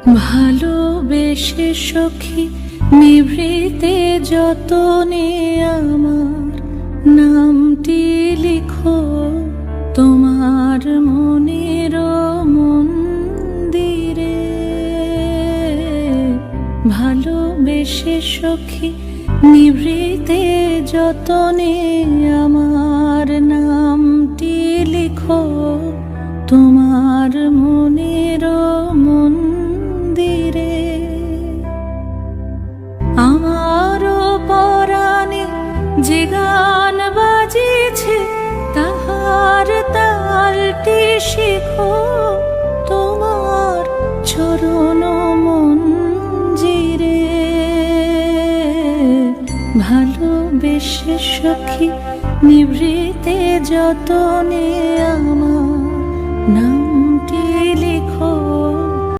ভালোবেসে সখী নিভৃতে যতনে আমার নামটি লিখো তোমার মনের মন্দিরে। ভালোবেসে সখী নিভৃতে যতনে আমার নামটি লিখো তোমার মনের মন্দিরে। আমারও পরাণে যে গান বাজিছে তাহার তালটি শিখো তোমার চরণ মঞ্জিরে। ভালোবেসে সখী নিভৃতে যতনে আমার